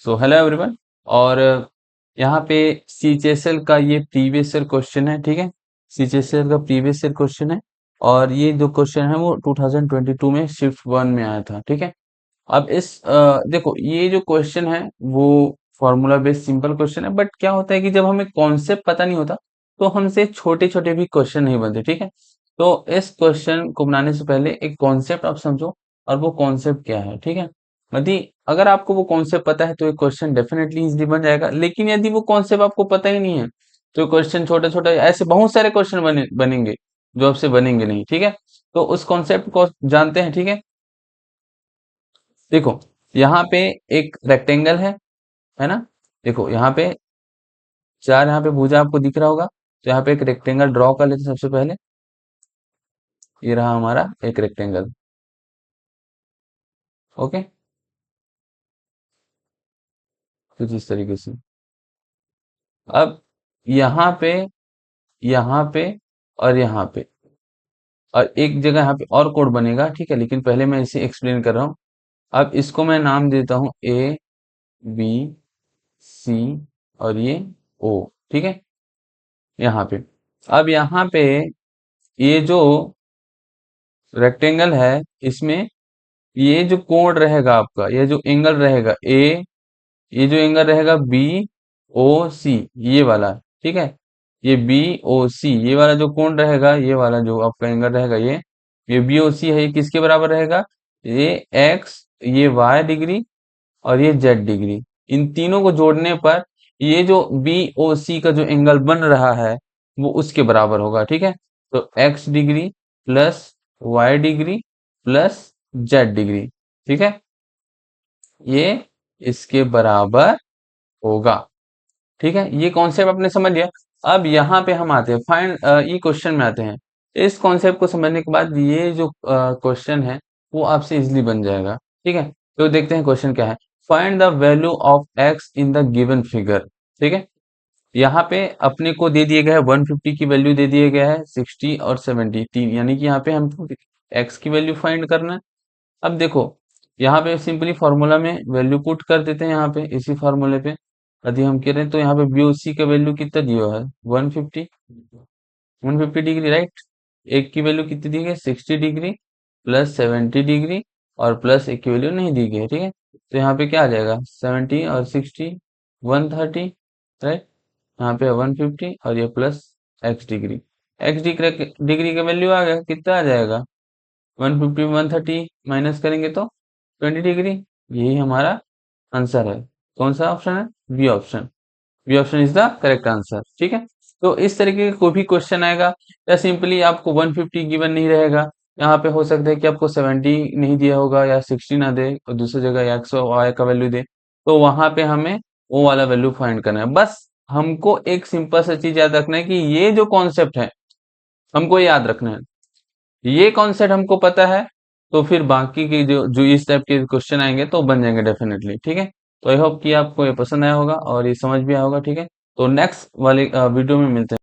So hello everyone. और यहाँ पे सीएचएसएल का ये प्रीवियस ईयर क्वेश्चन है, ठीक है। सीएचएसएल का प्रीवियस ईयर क्वेश्चन है और ये जो क्वेश्चन है वो 2022 में शिफ्ट 1 में आया था, ठीक है। अब देखो ये जो क्वेश्चन है वो फॉर्मूला बेस्ड सिंपल क्वेश्चन है, बट क्या होता है कि जब हमें कॉन्सेप्ट पता नहीं होता तो हमसे छोटे छोटे भी क्वेश्चन नहीं बनते, ठीक है। तो इस क्वेश्चन को बनाने से पहले एक कॉन्सेप्ट आप समझो, और वो कॉन्सेप्ट क्या है, ठीक है। यदि अगर आपको वो कॉन्सेप्ट पता है तो ये क्वेश्चन डेफिनेटली इजीली बन जाएगा, लेकिन यदि वो कॉन्सेप्ट आपको पता ही नहीं है तो क्वेश्चन छोटा छोटा, ऐसे बहुत सारे क्वेश्चन बनेंगे जो आपसे बनेंगे नहीं, ठीक है। तो उस कॉन्सेप्ट को जानते हैं, ठीक है। देखो यहाँ पे एक रेक्टेंगल है ना। देखो यहाँ पे चार, यहाँ पे भुजा आपको दिख रहा होगा, तो यहाँ पे एक रेक्टेंगल ड्रॉ कर लेते हैं सबसे पहले। ये रहा हमारा एक रेक्टेंगल, ओके। कुछ इस तरीके से। अब यहाँ पे, यहाँ पे और यहाँ पे, और एक जगह यहाँ पे और कोड बनेगा, ठीक है। लेकिन पहले मैं इसे एक्सप्लेन कर रहा हूँ। अब इसको मैं नाम देता हूँ ए, बी, सी और ये ओ, ठीक है। यहाँ पे, अब यहाँ पे ये जो रेक्टेंगल है इसमें ये जो कोण रहेगा आपका, ये जो एंगल रहेगा ए, ये जो एंगल रहेगा बी ओ सी, ये वाला, ठीक है। ये बी ओ सी, ये वाला जो कोण रहेगा, ये वाला जो आपका एंगल रहेगा, ये बी ओ सी है, ये किसके बराबर रहेगा? ये एक्स, ये वाई डिग्री और ये जेड डिग्री। इन तीनों को जोड़ने पर ये जो बी ओ सी का जो एंगल बन रहा है वो उसके बराबर होगा, ठीक है। तो x degree plus y degree plus z degree, ठीक है, ये इसके बराबर होगा, ठीक है। ये कॉन्सेप्ट आपने समझ लिया। अब यहाँ पे हम आते हैं फाइंड, ये क्वेश्चन में आते हैं। इस कॉन्सेप्ट को समझने के बाद ये जो क्वेश्चन है वो आपसे इजीली बन जाएगा, ठीक है। तो देखते हैं क्वेश्चन क्या है। Find the value of x in the given figure, ठीक है। यहाँ पे अपने को दे दिए गया है 150 की वैल्यू दे दिया गया है, 60 और 70 तीन, यानी कि यहाँ पे हमको एक्स की वैल्यू फाइंड करना है। अब देखो यहाँ पे सिंपली फॉर्मूला में वैल्यू पुट कर देते हैं, यहाँ पे इसी फॉर्मूले पे यदि हम करें तो यहाँ पे बीओसी का वैल्यू कितना दिया हुआ है? 150, 150 डिग्री, राइट। एक की वैल्यू कितनी दी गई? 60 डिग्री प्लस 70 डिग्री और प्लस एक की वैल्यू नहीं दी गई है, ठीक है। तो यहाँ पे क्या आ जाएगा? 70 और 60, 130, राइट। यहाँ पे 150 और ये plus x degree, x degree का वैल्यू आ गया, कितना आ जाएगा? 150 130 माइनस करेंगे तो 20 डिग्री। यही हमारा आंसर है। कौन सा ऑप्शन है? B option. B option is the correct answer, ठीक है। तो इस तरीके का कोई भी क्वेश्चन आएगा या सिंपली आपको 150 गिवन नहीं रहेगा, यहाँ पे हो सकता है कि आपको 70 नहीं दिया होगा या 60 ना दे और दूसरी जगह एक्स और वाई का वैल्यू दे, तो वहां पे हमें वो वाला वैल्यू फाइंड करना है। बस हमको एक सिंपल सा चीज याद रखना है कि ये जो कॉन्सेप्ट है हमको याद रखना है। ये कॉन्सेप्ट हमको पता है तो फिर बाकी की जो इस टाइप के क्वेश्चन आएंगे तो बन जाएंगे डेफिनेटली, ठीक है। तो आई होप कि आपको ये पसंद आया होगा और ये समझ भी आया होगा, ठीक है। तो नेक्स्ट वाले वीडियो में मिलते हैं।